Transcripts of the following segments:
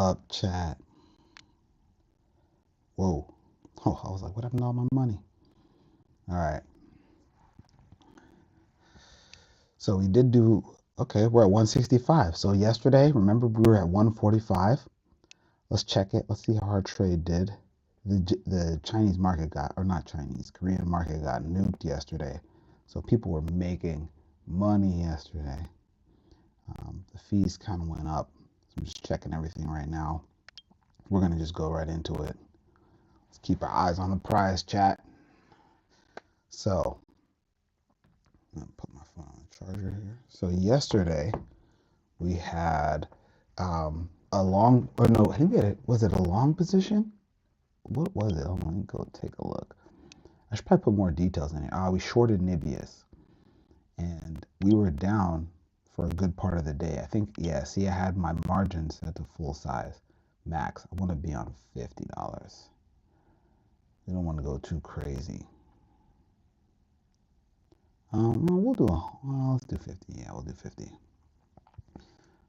up, chat? Whoa. Oh, I was like, what happened to all my money? All right. So we did do, okay, we're at 165. So yesterday, remember we were at 145. Let's check it. Let's see how our trade did. The Chinese market got, or not Chinese, Korean market got nuked yesterday. So people were making money yesterday. The fees kind of went up. So I'm just checking everything right now. We're going to just go right into it. Let's keep our eyes on the prize, chat. So, I'm going to put my phone on the charger here. So, yesterday, we had a long, or no, I think was it a long position? What was it? Hold on, let me go take a look. I should probably put more details in here. We shorted Nibius, and we were down for a good part of the day. I think, yeah, see, I had my margins set to full size max. I want to be on $50. We don't want to go too crazy. Let's do 50. Yeah, we'll do 50.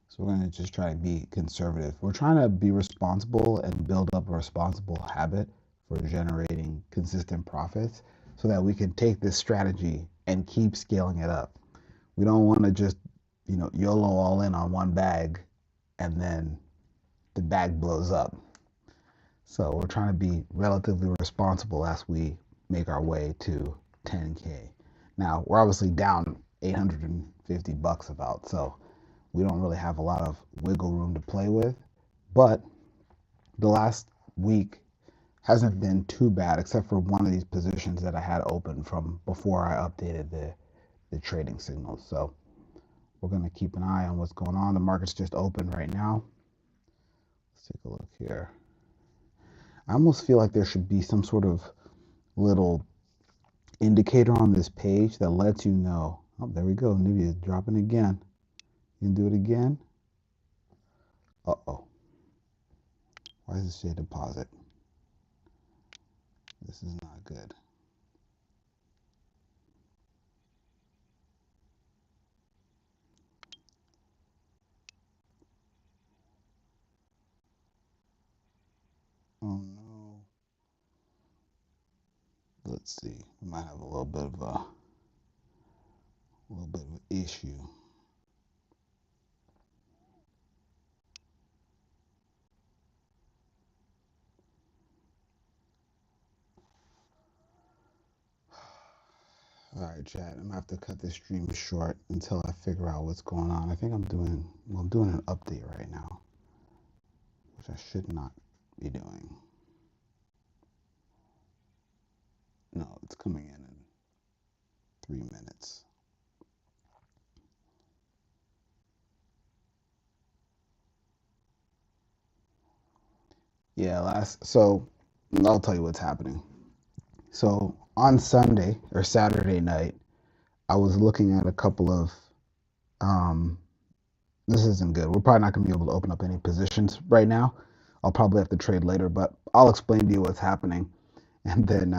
So we're going to just try to be conservative. We're trying to be responsible and build up a responsible habit for generating consistent profits so that we can take this strategy and keep scaling it up. We don't want to just, YOLO all in on one bag and then the bag blows up. So we're trying to be relatively responsible as we make our way to 10K. Now, we're obviously down $850 about, so we don't really have a lot of wiggle room to play with. But the last week hasn't been too bad, except for one of these positions that I had open from before I updated the trading signals. So we're going to keep an eye on what's going on. The market's just open right now. Let's take a look here. I almost feel like there should be some sort of little indicator on this page that lets you know. Oh, there we go. Nibia is dropping again. You can do it again. Uh-oh. Why does it say deposit? This is not good. Oh no. Let's see. We might have a little bit of an issue. All right, chat. I'm gonna have to cut this stream short until I figure out what's going on. I think I'm doing an update right now, which I should not be doing. No, it's coming in 3 minutes. Yeah, so I'll tell you what's happening. So on Sunday or Saturday night, I was looking at a couple of this isn't good. We're probably not going to be able to open up any positions right now. I'll probably have to trade later, but I'll explain to you what's happening, and then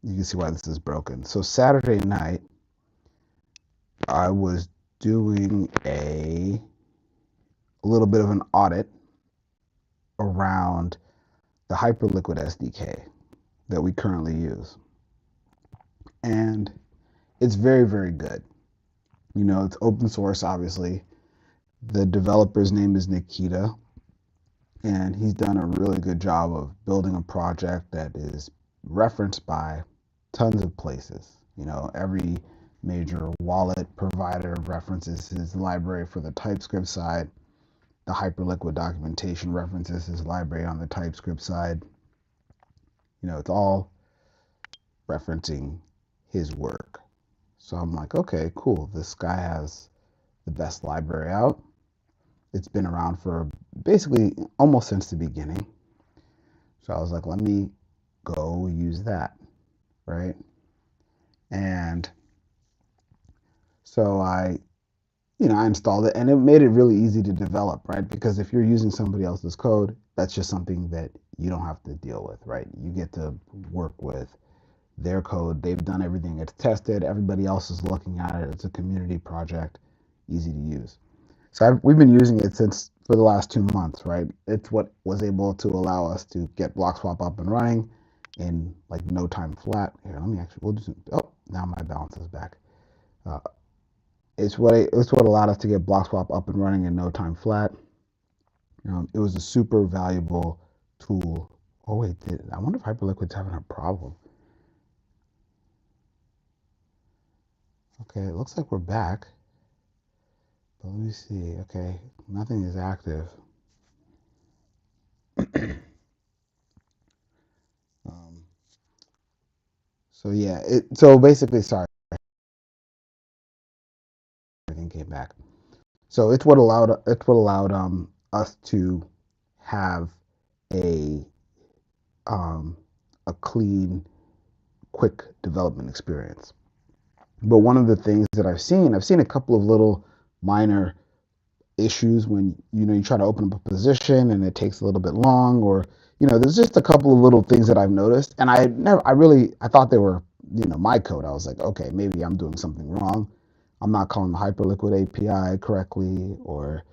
you can see why this is broken. So Saturday night, I was doing a little bit of an audit around the Hyperliquid SDK that we currently use. And it's very, very good. It's open source, obviously. The developer's name is Nikita, and he's done a really good job of building a project that is referenced by tons of places. Every major wallet provider references his library for the TypeScript side. The Hyperliquid documentation references his library on the TypeScript side. It's all referencing his work. So I'm like, okay, cool. This guy has the best library out. It's been around for basically almost since the beginning. So I was like, let me go use that, right? And so I installed it, and it made it really easy to develop, right? Because if you're using somebody else's code, that's just something that you don't have to deal with, right? You get to work with their code. They've done everything. It's tested. Everybody else is looking at it. It's a community project, easy to use. So we've been using it since for the last 2 months, right? It's what was able to allow us to get BlockSwap up and running in like no time flat. Here, let me actually, we'll do some, oh, now my balance is back. Uh, it's what allowed us to get BlockSwap up and running in no time flat. It was a super valuable tool. Oh wait, I wonder if Hyperliquid's having a problem. Okay, it looks like we're back. But let me see. Okay, nothing is active. um, so yeah, so basically, sorry, everything came back. So it's what allowed us to have a um, a clean, quick development experience. But one of the things that I've seen a couple of little minor issues when you try to open up a position and it takes a little bit long, or there's just a couple of little things that I've noticed, and I thought they were my code. I was like, okay, maybe I'm doing something wrong. I'm not calling the Hyperliquid API correctly, or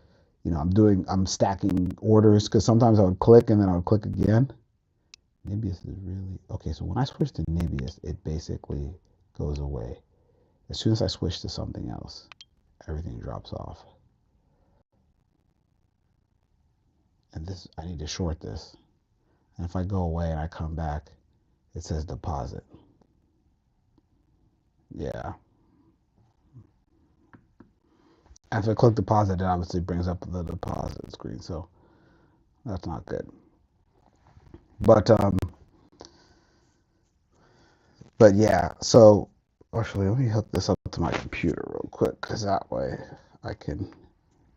I'm stacking orders, because sometimes I would click and then I would click again. Nebius is really okay. So when I switch to Nebius, it basically goes away. As soon as I switch to something else, everything drops off. And this, I need to short this. And if I go away and I come back, it says deposit. Yeah. After I click deposit, it obviously brings up the deposit screen. So that's not good. But yeah. So actually, let me hook this up to my computer real quick, because that way I can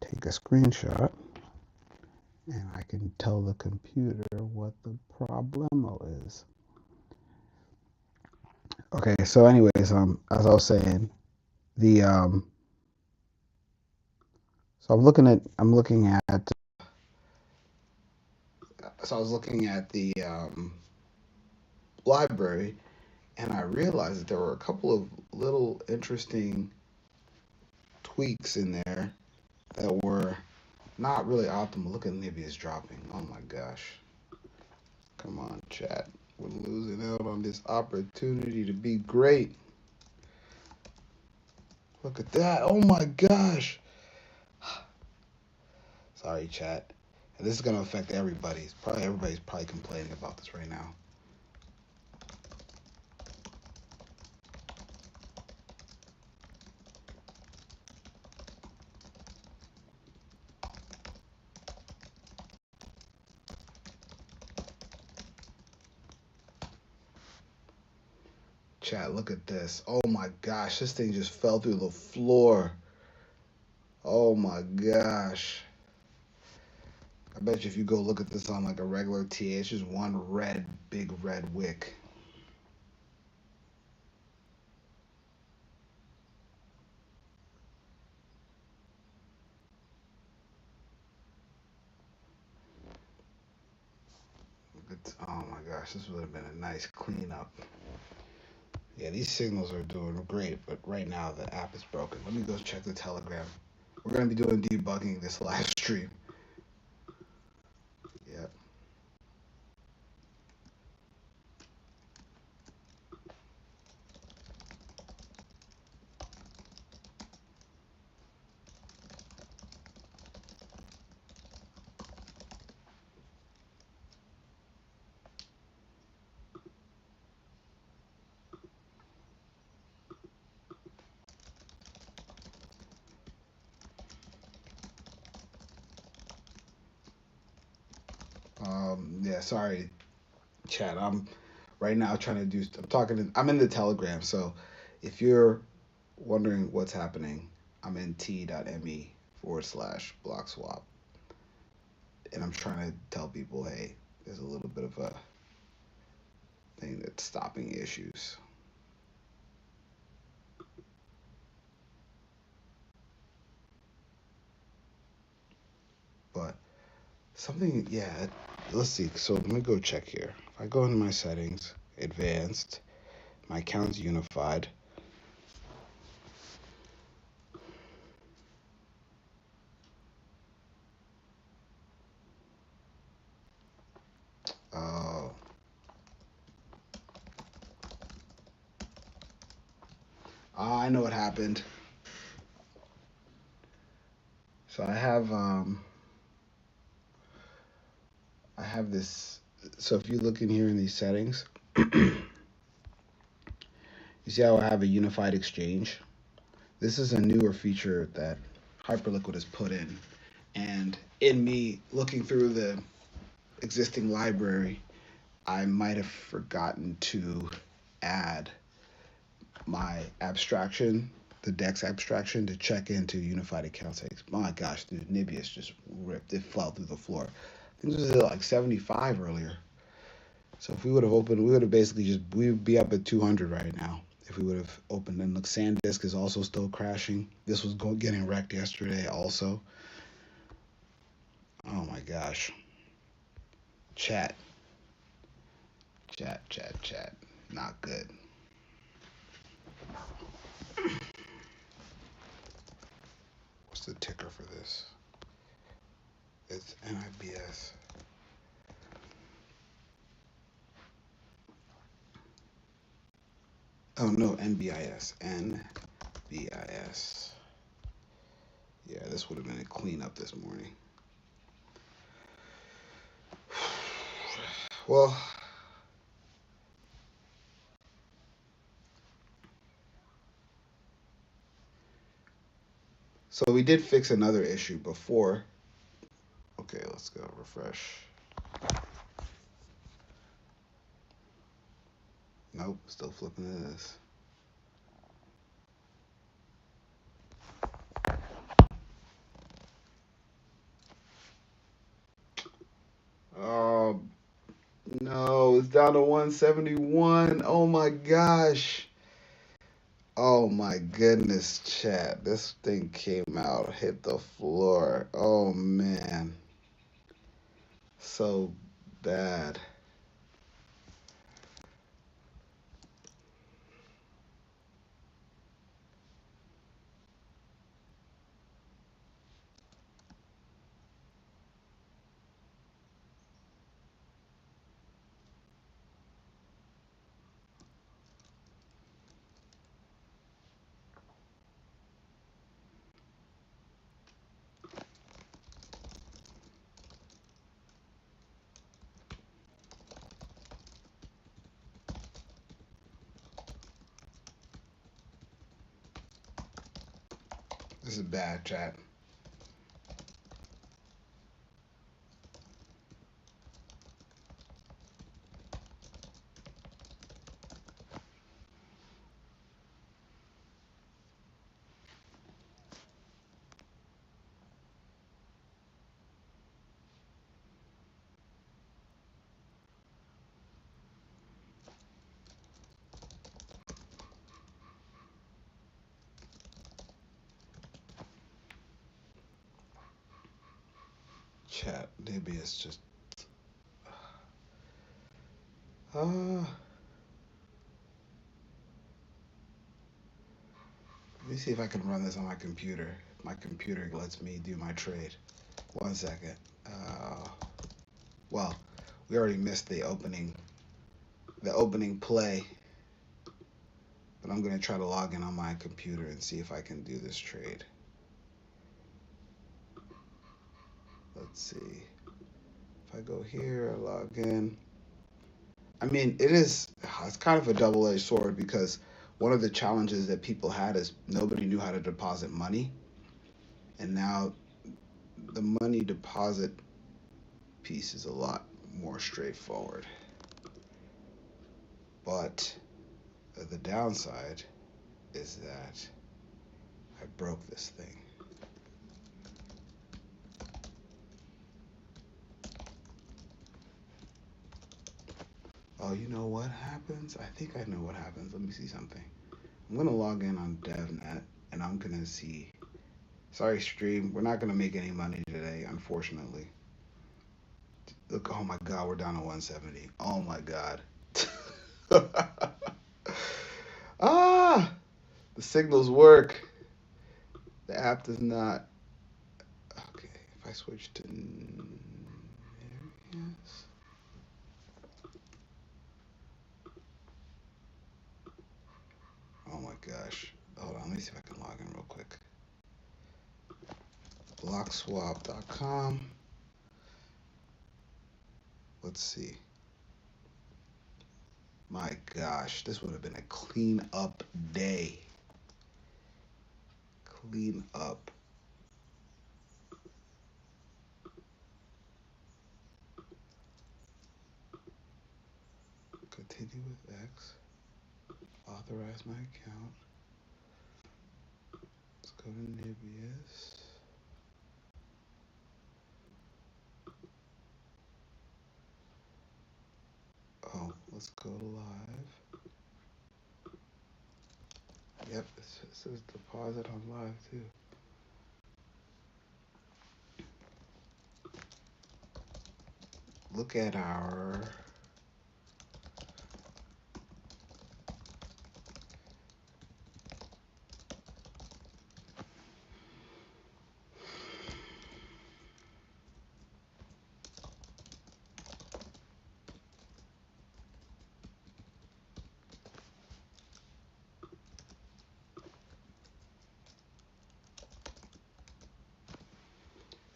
take a screenshot and I can tell the computer what the problemo is. Okay. So anyways, as I was saying, the so I'm looking at so I was looking at the library, and I realized that there were a couple of little interesting tweaks in there that were not really optimal. Look at Nibius dropping. Oh my gosh. Come on, chat. We're losing out on this opportunity to be great. Look at that. Oh my gosh. Sorry, chat. And this is going to affect everybody. Everybody's probably complaining about this right now. Chat, look at this. Oh my gosh, this thing just fell through the floor. Oh my gosh. I bet you if you go look at this on like a regular TA, it's just one big red wick. Oh my gosh, this would have been a nice cleanup. Yeah, these signals are doing great, but right now the app is broken. Let me go check the Telegram. We're going to be doing debugging this live stream. Yep. Yeah, sorry, chat. I'm right now trying to do. I'm in the Telegram, so if you're wondering what's happening, I'm in t.me/blockswap, and I'm trying to tell people, hey, there's a little bit of a thing that's stopping issues. But something, yeah. Let's see. So let me go check here. If I go into my settings, advanced, my account's unified. I know what happened. So I have this. So if you look in here in these settings, you see how I have a unified exchange. This is a newer feature that Hyperliquid has put in, and in me looking through the existing library, I might have forgotten to add my abstraction, the DEX abstraction, to check into unified account settings. My gosh, dude, Nibius just ripped. It fell through the floor. I think this was at like 75 earlier. So if we would have opened, we would have basically just, we would be up at 200 right now if we would have opened. And look, SanDisk is also still crashing. This was getting wrecked yesterday also. Oh my gosh. Chat. Chat, chat, chat. Not good. What's the ticker for this? It's NIBS. Oh no, NBIS. NBIS. Yeah, this would have been a cleanup this morning. Well, so we did fix another issue before. Okay, let's go refresh. Nope, still flipping to this. Oh no, it's down to 171. Oh my gosh. Oh my goodness, chat. This thing came out, hit the floor. Oh man. So bad. This is bad, chat. Chat, maybe it's just. Let me see if I can run this on my computer. My computer lets me do my trade. 1 second. Well, we already missed the opening play, but I'm gonna try to log in on my computer and see if I can do this trade. Let's see. If I go here, I log in. I mean, it's kind of a double-edged sword because one of the challenges that people had is nobody knew how to deposit money, and now the money deposit piece is a lot more straightforward. But the downside is that I broke this thing. Oh, you know what happens? I think I know what happens. Let me see something. I'm going to log in on DevNet and I'm going to see. Sorry, stream. We're not going to make any money today, unfortunately. Look, oh my God, we're down to 170. Oh my God. Ah, the signals work. The app does not. Okay, if I switch to. Yes. Oh my gosh. blockswap.com. Let's see. My gosh, this would have been a clean up day. Clean up. Continue with X. Authorize my account. Let's go to Nibius. Oh, let's go live. Yep, it says deposit on live too. Look at our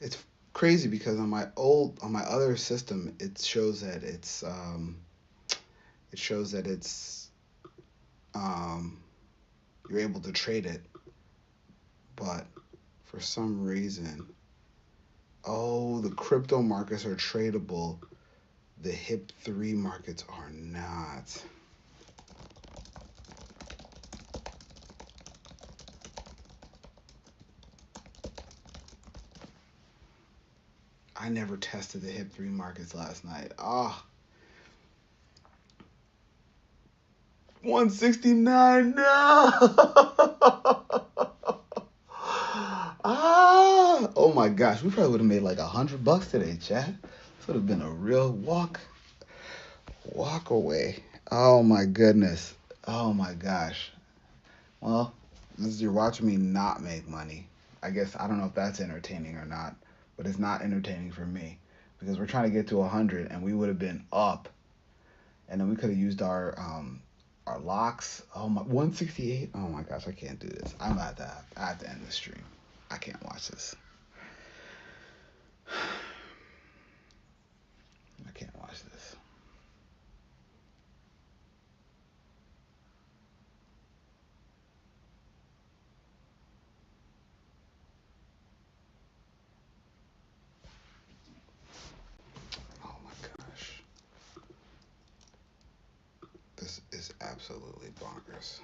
it's crazy because on my other system it shows that it's you're able to trade it, but for some reason, oh, the crypto markets are tradable, the HIP-3 markets are not. I never tested the HIP-3 markets last night. 169, no! Oh my gosh, we probably would have made like $100 today, Chad. This would have been a real walk away. Oh my goodness. Oh my gosh. Well, you're watching me not make money. I guess I don't know if that's entertaining or not, but it's not entertaining for me because we're trying to get to 100 and we would have been up, and then we could have used our locks. Oh my, 168. Oh my gosh, I can't do this. I have to end the stream. I can't watch this. I can't watch this. Oh my gosh. This is absolutely bonkers.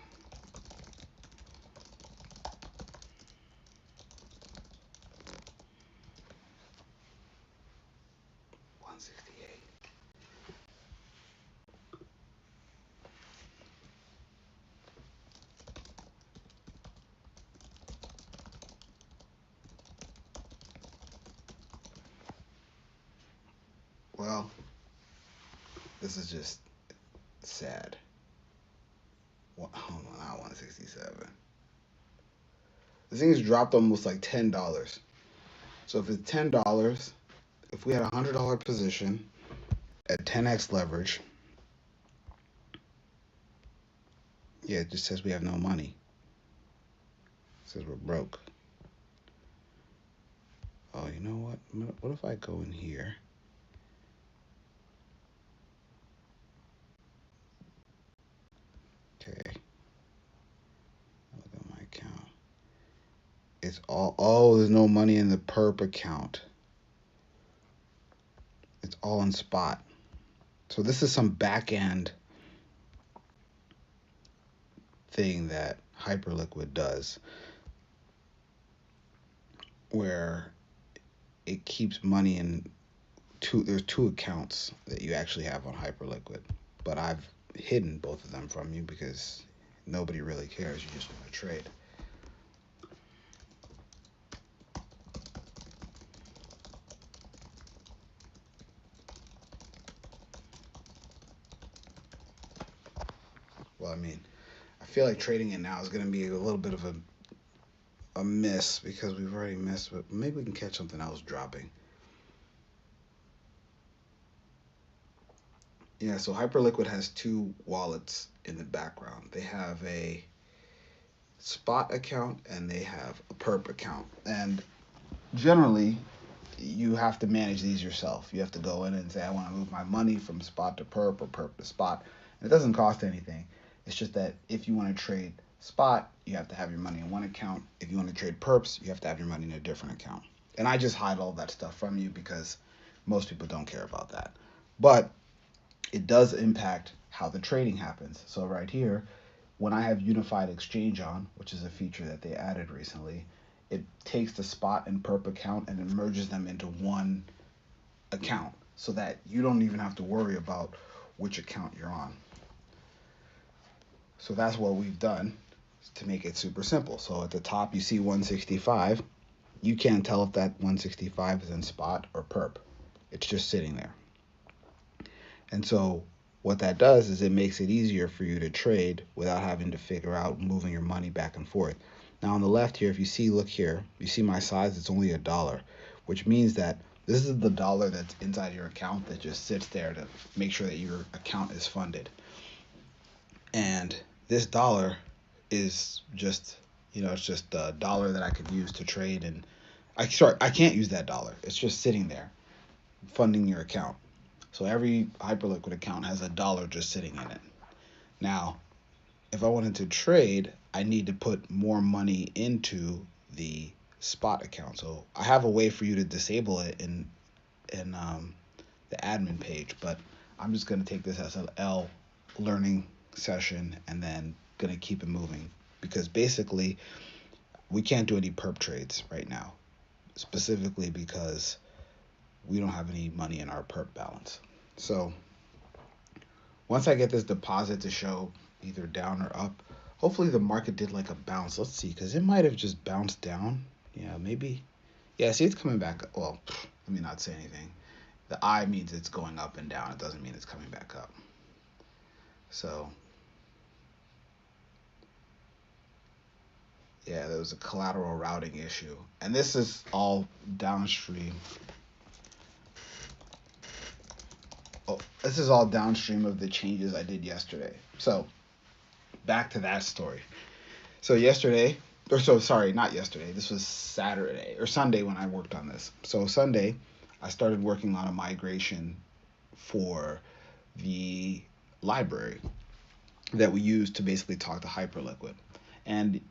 Well, this is just sad. Well, hold on, not 167. This thing has dropped almost like $10. So if it's $10, if we had a $100 position at 10x leverage, yeah, it just says we have no money. It says we're broke. Oh, you know what? What if I go in here? Okay. Look at my account. It's all, oh, there's no money in the perp account. It's all in spot. So this is some back end thing that Hyperliquid does where it keeps money in there's two accounts that you actually have on Hyperliquid, but I've hidden both of them from you because nobody really cares. You just want to trade. Well, I mean, I feel like trading it now is going to be a little bit of a miss because we've already missed, but maybe we can catch something else dropping. Yeah, so Hyperliquid has two wallets in the background. They have a spot account and they have a perp account. And generally, you have to manage these yourself. You have to go in and say, I want to move my money from spot to perp or perp to spot. And it doesn't cost anything. It's just that if you want to trade spot, you have to have your money in one account. If you want to trade perps, you have to have your money in a different account. And I just hide all that stuff from you because most people don't care about that. But it does impact how the trading happens. So right here, when I have unified exchange on, which is a feature that they added recently, it takes the spot and perp account and it merges them into one account so that you don't even have to worry about which account you're on. So that's what we've done to make it super simple. So at the top you see 165. You can't tell if that 165 is in spot or perp. It's just sitting there. And so what that does is it makes it easier for you to trade without having to figure out moving your money back and forth. Now on the left here, if you see, look here, you see my size, it's only $1, which means that this is the dollar that's inside your account that just sits there to make sure that your account is funded. And this dollar is just, it's just a dollar that I could use to trade. And I can't use that dollar. It's just sitting there funding your account. So every Hyperliquid account has $1 just sitting in it. Now, if I wanted to trade, I need to put more money into the spot account. So I have a way for you to disable it in the admin page, but I'm just going to take this as an L learning session and then going to keep it moving because basically we can't do any perp trades right now, specifically because we don't have any money in our perp balance. So once I get this deposit to show either down or up, hopefully the market did like a bounce. Let's see, because it might have just bounced down. Yeah, maybe. Yeah, see, it's coming back. Well, let me not say anything. The I means it's going up and down. It doesn't mean it's coming back up. So, yeah, there was a collateral routing issue. And this is all downstream. Oh, this is all downstream of the changes I did yesterday. So, back to that story. So yesterday, sorry, not yesterday. This was Saturday or Sunday when I worked on this. So Sunday, I started working on a migration for the library that we use to basically talk to Hyperliquid. And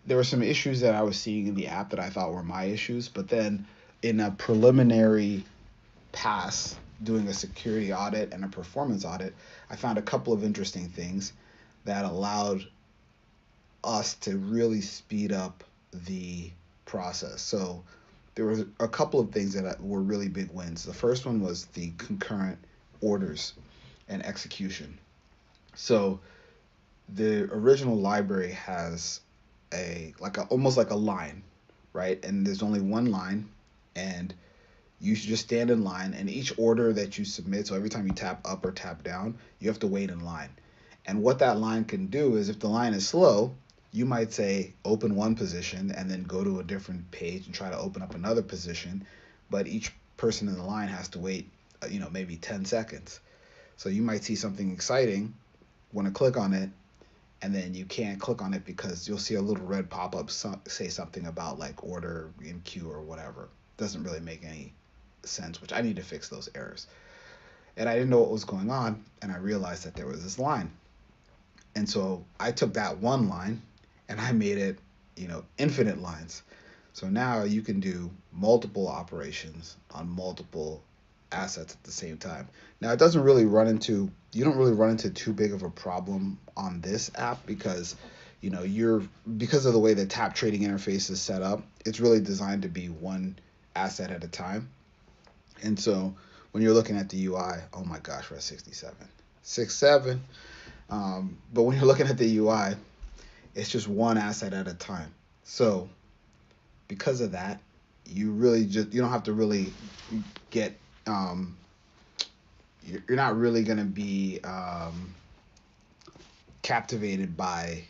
there were some issues that I was seeing in the app that I thought were my issues, but then in a preliminary pass doing a security audit and a performance audit, I found a couple of interesting things that allowed us to really speed up the process. So there was a couple of things that were really big wins. The first one was the concurrent orders and execution. So the original library has almost like a line, right? And there's only one line, and you should just stand in line, and each order that you submit, so every time you tap up or tap down, you have to wait in line. And what that line can do is if the line is slow, you might say open one position and then go to a different page and try to open up another position, but each person in the line has to wait, maybe 10 seconds. So you might see something exciting, want to click on it, and then you can't click on it because you'll see a little red pop-up say something about like order in queue or whatever. Doesn't really make any sense, which I need to fix those errors. And I didn't know what was going on, and I realized that there was this line. And so I took that one line and I made it, infinite lines. So now you can do multiple operations on multiple assets at the same time. Now it doesn't really you don't really run into too big of a problem on this app because because of the way the tap trading interface is set up, it's really designed to be one asset at a time. And so when you're looking at the UI, oh my gosh, we're at 67. 67. But when you're looking at the UI, it's just one asset at a time. So because of that, you don't have to really get you're not really going to be captivated by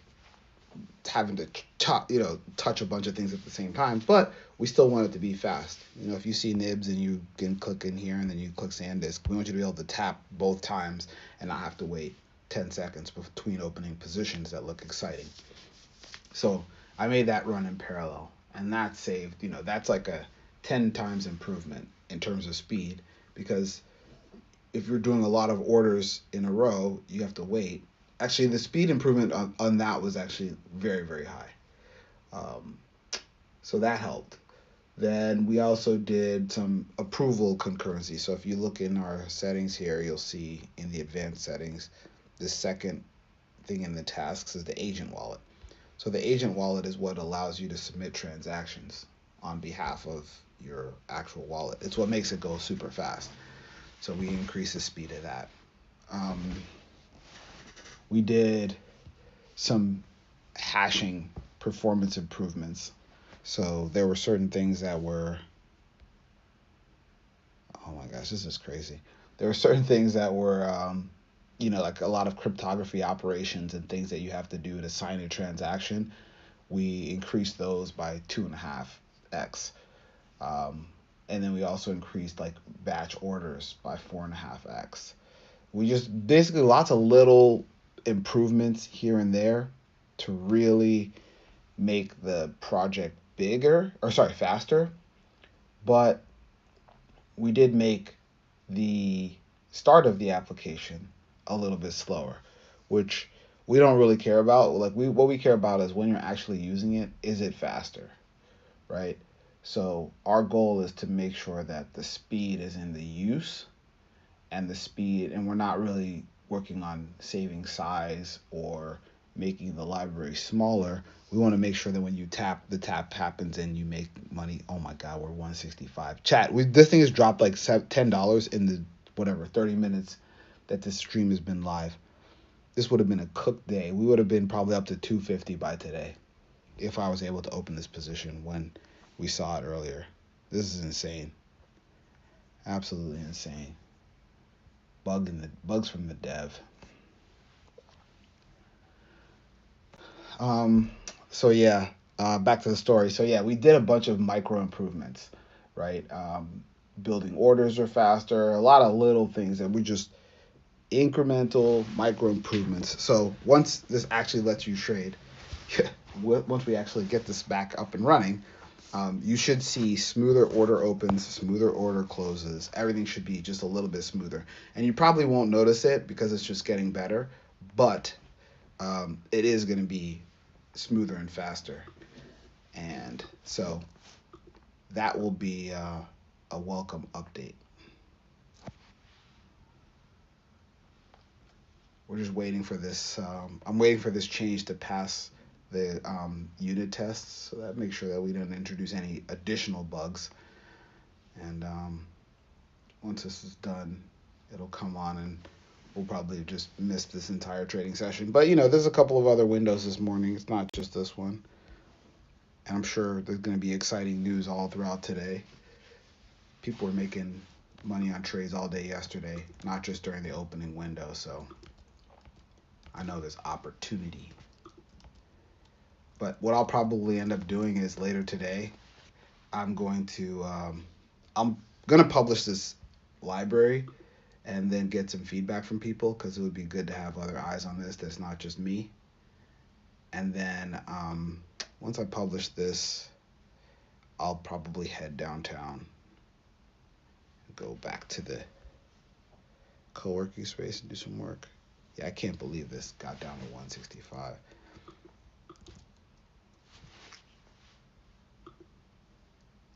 having to touch a bunch of things at the same time, but we still want it to be fast. If you see nibs and you can click in here and then you click SanDisk, we want you to be able to tap both times and not have to wait 10 seconds between opening positions that look exciting. So I made that run in parallel. and that saved, that's like a 10 times improvement in terms of speed, because if you're doing a lot of orders in a row, you have to wait. Actually, the speed improvement on that was actually very, very high. Um, so that helped. Then we also did some approval concurrency. So if you look in our settings here, you'll see in the advanced settings, the second thing in the tasks is the agent wallet. So the agent wallet is what allows you to submit transactions on behalf of your actual wallet. It's what makes it go super fast. So we increase the speed of that. Um, we did some hashing performance improvements. So there were certain things that were, oh my gosh, this is crazy. There were certain things that were, like a lot of cryptography operations and things that you have to do to sign a transaction. We increased those by 2.5x. Um, and then we also increased like batch orders by 4.5x. We just basically lots of little improvements here and there to really make the project bigger, or sorry, faster. But we did make the start of the application a little bit slower, which we don't really care about. Like what we care about is when you're actually using it, is it faster, right? So our goal is to make sure that the speed is in the use and the speed, and we're not really working on saving size or making the library smaller. We want to make sure that when you tap, the tap happens and you make money. Oh my God, we're 165. Chat, this thing has dropped like $10 in the whatever 30 minutes that this stream has been live. This would have been a cooked day. We would have been probably up to 250 by today if I was able to open this position when we saw it earlier. This is insane. Absolutely insane. Bugs from the dev. So yeah, back to the story. So yeah, we did a bunch of micro improvements, right? Building orders are faster. A lot of little things that we just incremental micro improvements. So once this actually lets you trade, once we actually get this back up and running, you should see smoother order opens, smoother order closes. Everything should be just a little bit smoother. And you probably won't notice it because it's just getting better, but it is going to be smoother and faster. And so that will be a welcome update. We're just waiting for this. I'm waiting for this change to pass the unit tests, so that makes sure that we don't introduce any additional bugs. And once this is done, it'll come on, and we'll probably just miss this entire trading session. But there's a couple of other windows this morning. It's not just this one. And I'm sure there's going to be exciting news all throughout today. People were making money on trades all day yesterday, not just during the opening window. So I know there's opportunity. But what I'll probably end up doing is later today, I'm going to publish this library and then get some feedback from people, because it would be good to have other eyes on this. That's not just me. And then once I publish this, I'll probably head downtown and go back to the co-working space and do some work. Yeah, I can't believe this got down to 165.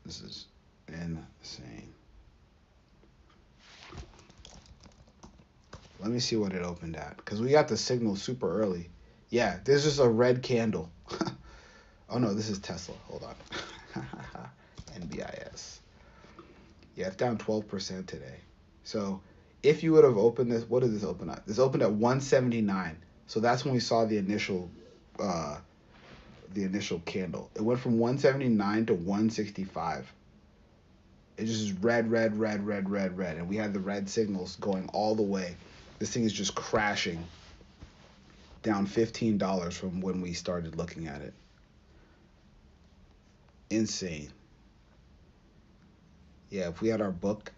This is insane. Let me see what it opened at, because we got the signal super early. Yeah, there's just a red candle. Oh no, this is Tesla. Hold on. NBIS. Yeah, it's down 12% today. So if you would have opened this, what did this open at? This opened at 179. So that's when we saw the initial candle. It went from 179 to 165. It just is red, red, red, red, red, red. And we had the red signals going all the way. This thing is just crashing down $15 from when we started looking at it. Insane. Yeah, if we had our book,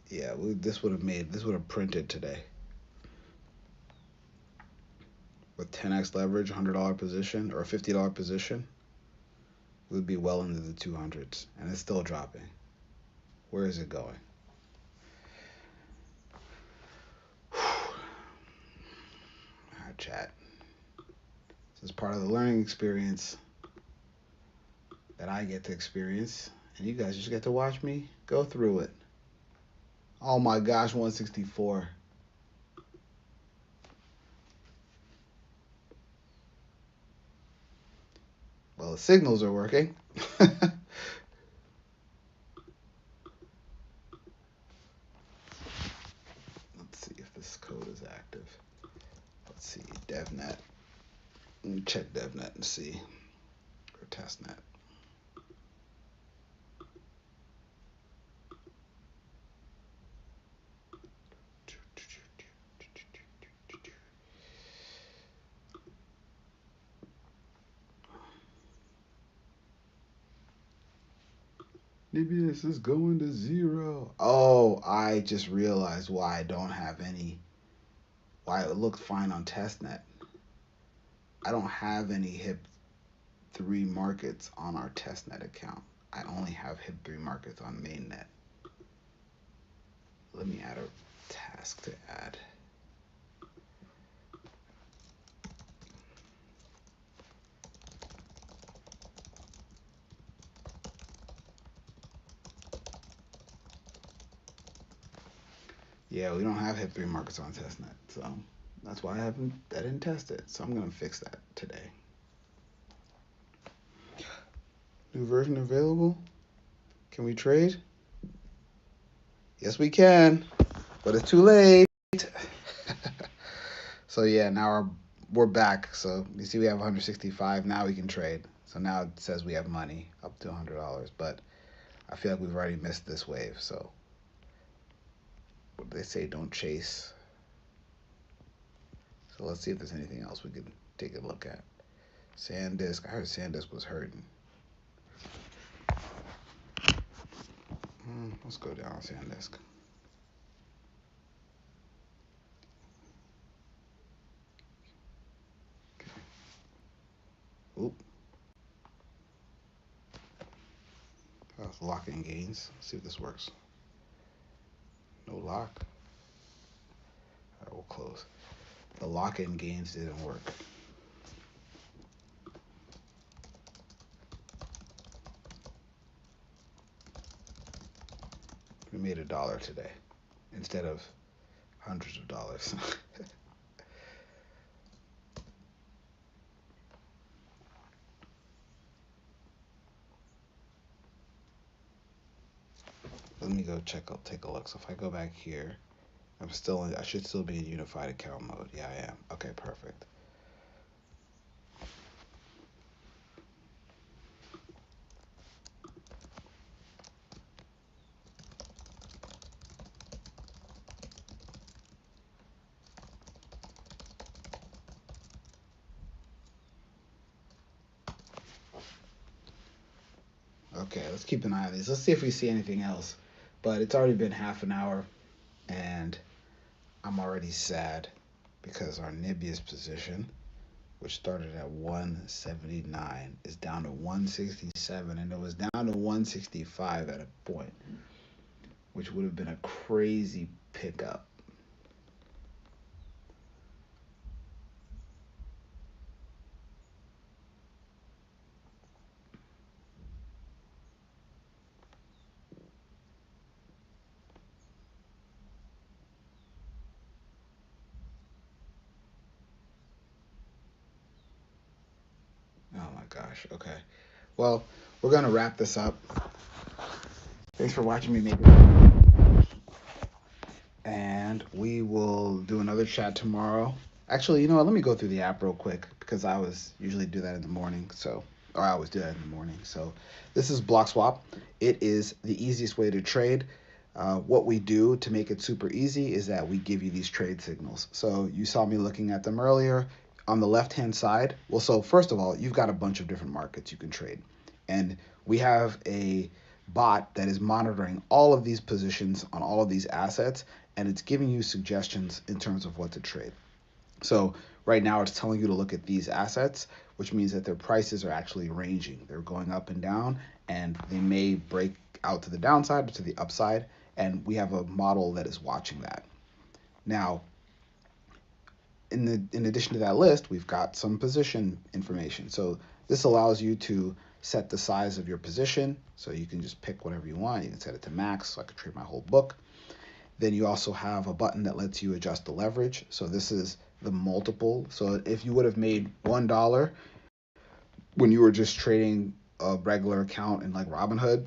yeah, this would have printed today. With 10x leverage, $100 position or a $50 position. We would be well into the 200s, and it's still dropping. Where is it going? Chat. This is part of the learning experience that I get to experience, and you guys just get to watch me go through it. Oh my gosh, 164. Well, the signals are working. Let's see if this code is active. Let's see, DevNet. Let me check DevNet and see, or TestNet. Maybe this is going to 0. Oh, I just realized why I don't have any, why it looked fine on testnet. I don't have any HIP3 markets on our testnet account. I only have HIP3 markets on mainnet. Let me add a task to add. Yeah, we don't have HIP3 markets on testnet, so that's why I didn't test it. So I'm gonna fix that today. New version available? Can we trade? Yes, we can, but it's too late. So yeah, now we're back. So you see we have 165. Now we can trade. So now it says we have money up to $100, but I feel like we've already missed this wave. So what they say, don't chase. So let's see if there's anything else we could take a look at. SanDisk. I heard SanDisk was hurting. Let's go down SanDisk. Okay. Oop. That's lock-in gains. Let's see if this works. No lock. All right, we'll close. The lock-in gains didn't work. We made $1 today instead of hundreds of dollars. Let me go take a look. So if I go back here, I should still be in unified account mode. Yeah, I am. Okay, perfect. Okay, let's keep an eye on these. Let's see if we see anything else. But it's already been half an hour, and I'm already sad because our Nibius position, which started at 179, is down to 167, and it was down to 165 at a point, which would have been a crazy pickup. Oh my gosh. Okay. Well, we're going to wrap this up. Thanks for watching me make it. And we will do another chat tomorrow. Actually, you know what? Let me go through the app real quick because I usually do that in the morning. Or I always do that in the morning. So this is BlockSwap. It is the easiest way to trade. What we do to make it super easy is that we give you these trade signals. So you saw me looking at them earlier. On the left-hand side, well, so first of all, you've got a bunch of different markets you can trade. And we have a bot that is monitoring all of these positions on all of these assets, and it's giving you suggestions in terms of what to trade. So right now it's telling you to look at these assets, which means that their prices are actually ranging. They're going up and down, and they may break out to the downside or to the upside. And we have a model that is watching that. Now, in addition to that list, we've got some position information. So this allows you to set the size of your position. So you can just pick whatever you want. You can set it to max, so I could trade my whole book. Then you also have a button that lets you adjust the leverage. So this is the multiple. So if you would have made $1 when you were just trading a regular account in like Robinhood,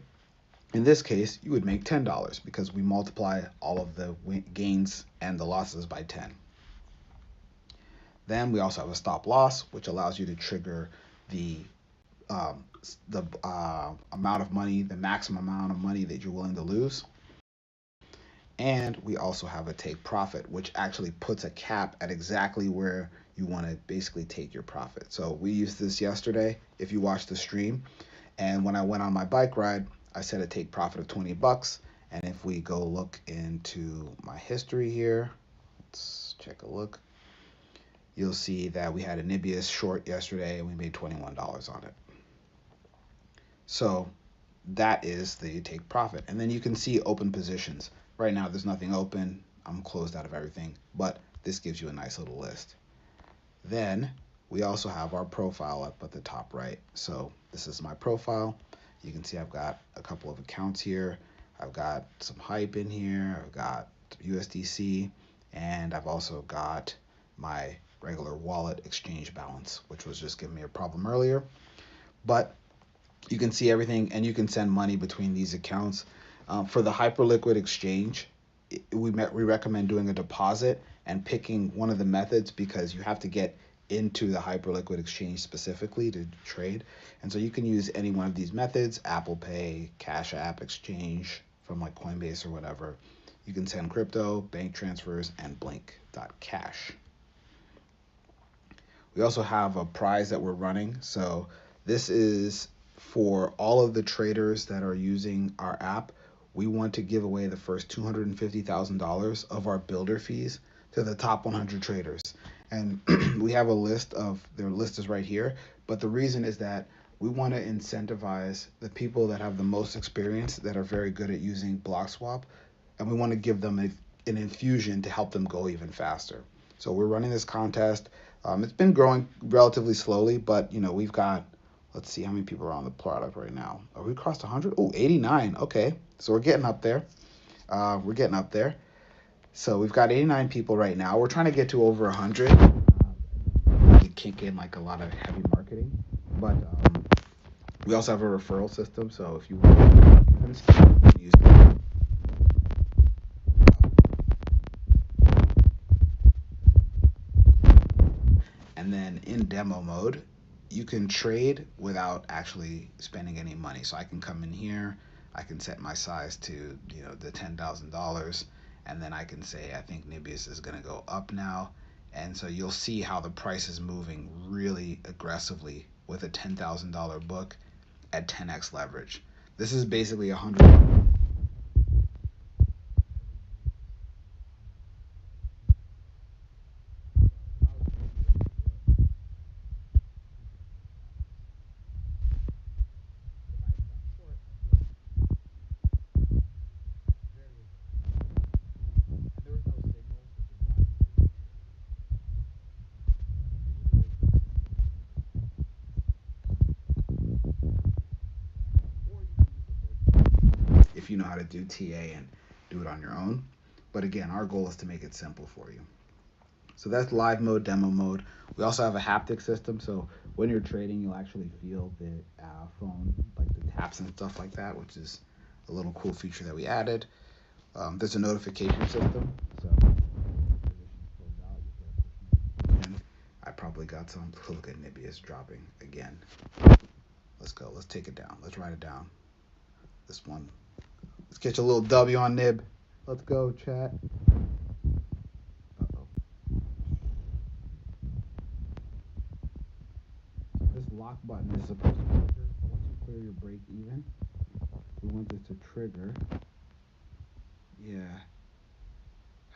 in this case, you would make $10 because we multiply all of the gains and the losses by 10. Then we also have a stop loss, which allows you to trigger the amount of money, the maximum amount of money that you're willing to lose. And we also have a take profit, which actually puts a cap at exactly where you want to basically take your profit. So we used this yesterday, if you watched the stream. And when I went on my bike ride, I set a take profit of $20. And if we go look into my history here, let's check a look. You'll see that we had a Nibius short yesterday and we made $21 on it. So that is the take profit. And then you can see open positions. Right now there's nothing open. I'm closed out of everything, but this gives you a nice little list. Then we also have our profile up at the top right. So this is my profile. You can see I've got a couple of accounts here. I've got some hype in here. I've got USDC, and I've also got my regular wallet exchange balance, which was just giving me a problem earlier. But you can see everything, and you can send money between these accounts. For the Hyperliquid exchange, we recommend doing a deposit and picking one of the methods because you have to get into the Hyperliquid exchange specifically to trade. And so you can use any one of these methods, Apple Pay, Cash App exchange from like Coinbase or whatever. You can send crypto, bank transfers, and Blink.cash. We also have a prize that we're running. So this is for all of the traders that are using our app. We want to give away the first $250,000 of our builder fees to the top 100 traders. And we have a list of, their list is right here. But the reason is that we want to incentivize the people that have the most experience, that are very good at using BlockSwap, and we want to give them an infusion to help them go even faster. So we're running this contest. It's been growing relatively slowly, but we've got, let's see how many people are on the product right now. Are we crossed 100? Oh, 89. Okay, so we're getting up there. So we've got 89 people right now. We're trying to get to over 100. We kick in like a lot of heavy marketing, but we also have a referral system. So if you want to use and then in demo mode, you can trade without actually spending any money. So I can come in here, I can set my size to the $10,000, and then I can say I think Nibius is going to go up now, and so you'll see how the price is moving really aggressively with a $10,000 book at 10x leverage. This is basically 100. If you know how to do TA and do it on your own. But again, our goal is to make it simple for you. So that's live mode, demo mode. We also have a haptic system, so when you're trading, you'll actually feel the phone, like the taps and stuff like that, which is a little cool feature that we added. There's a notification system, so I probably got some. Look at Nibius dropping again. Let's go. Let's take it down. Let's write it down. This one. Let's catch a little W on Nib. Let's go, chat. Uh-oh. This lock button is supposed to trigger once you clear your break even. We want this to trigger. Yeah.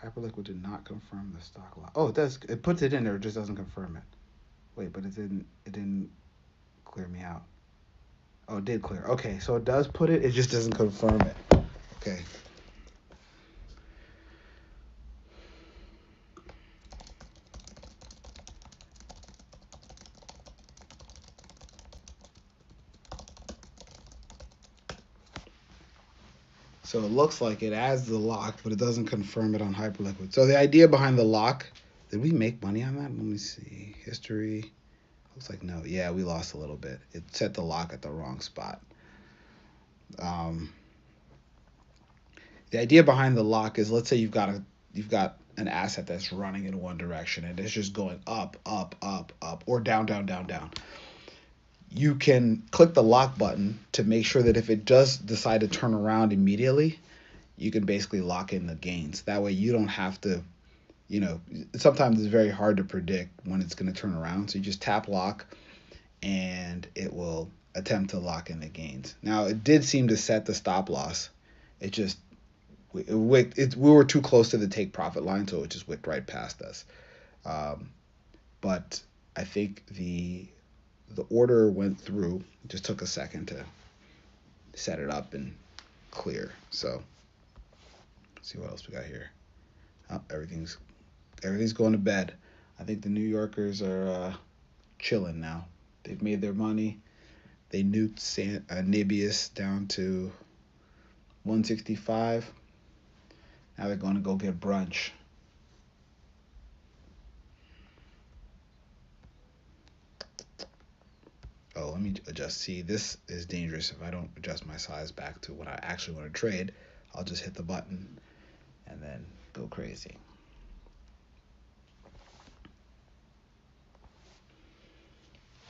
Hyperliquid did not confirm the stock loss. Oh, it does. It puts it in there. It just doesn't confirm it. Wait, but it didn't. It didn't clear me out. Oh, it did clear. Okay, so it does put it. It just doesn't confirm it. Okay. So it looks like it adds the lock, but it doesn't confirm it on Hyperliquid. So the idea behind the lock, did we make money on that? Let me see. History. Looks like no. Yeah, we lost a little bit. It set the lock at the wrong spot. Um, the idea behind the lock is, let's say you've got an asset that's running in one direction and it's just going up, up, up, up, or down, down, down, down. You can click the lock button to make sure that if it does decide to turn around immediately, you can basically lock in the gains. That way you don't have to, sometimes it's very hard to predict when it's going to turn around. So you just tap lock and it will attempt to lock in the gains. Now, it did seem to set the stop loss. It just, we were too close to the take profit line, so it just whipped right past us. But I think the order went through. It just took a second to set it up and clear. So let's see what else we got here. Oh, everything's going to bed. I think the New Yorkers are chilling now. They've made their money. They nuked Nibius down to 165. Now they're going to go get brunch. Oh, let me adjust. See, this is dangerous. If I don't adjust my size back to what I actually want to trade, I'll just hit the button and then go crazy.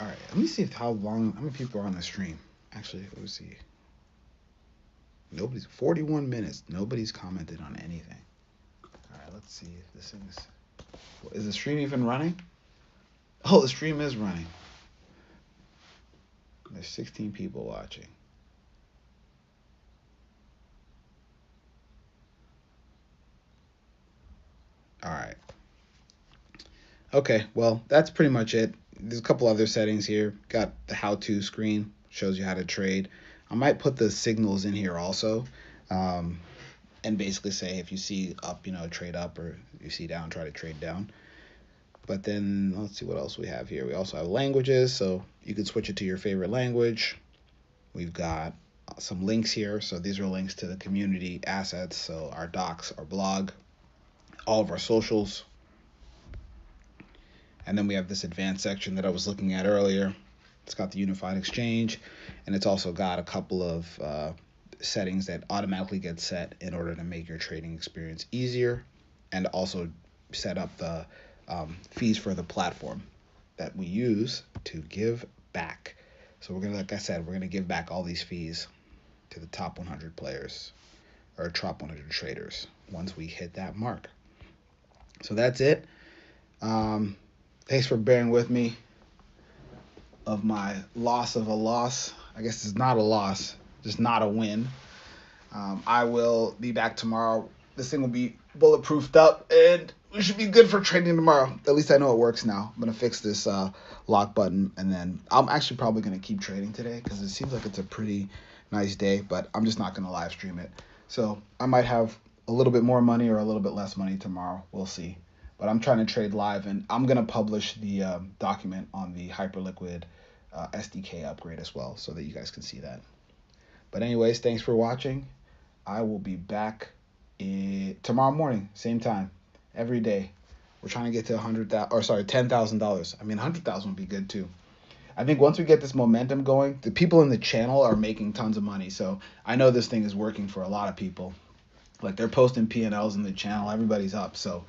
All right, let me see how many people are on the stream. Actually, let me see. 41 minutes. Nobody's commented on anything. All right, let's see if this is the stream even running? Oh, the stream is running. There's 16 people watching. All right. Okay, well, that's pretty much it. There's a couple other settings here. Got the how-to screen, shows you how to trade. I might put the signals in here also, and basically say if you see up, trade up, or you see down, try to trade down. But then let's see what else we have here. We also have languages, so you can switch it to your favorite language. We've got some links here. So these are links to the community assets, so our docs, our blog, all of our socials. And then we have this advanced section that I was looking at earlier. It's got the unified exchange, and it's also got a couple of settings that automatically get set in order to make your trading experience easier, and also set up the fees for the platform that we use to give back. So we're gonna, like I said, we're gonna give back all these fees to the top 100 players or top 100 traders once we hit that mark. So that's it. Thanks for bearing with me of my loss of a loss. I guess it's not a loss, just not a win. I will be back tomorrow. This thing will be bulletproofed up, and we should be good for trading tomorrow. At least I know it works now. I'm going to fix this lock button, and then I'm actually probably going to keep trading today because it seems like it's a pretty nice day, but I'm just not going to live stream it. So I might have a little bit more money or a little bit less money tomorrow. We'll see. But I'm trying to trade live, and I'm going to publish the document on the Hyperliquid SDK upgrade as well so that you guys can see that. But anyways, thanks for watching. I will be back tomorrow morning, same time, every day. We're trying to get to $10,000. I mean, 100,000 would be good too. I think once we get this momentum going, the people in the channel are making tons of money. So I know this thing is working for a lot of people. Like, they're posting P&Ls in the channel. Everybody's up. So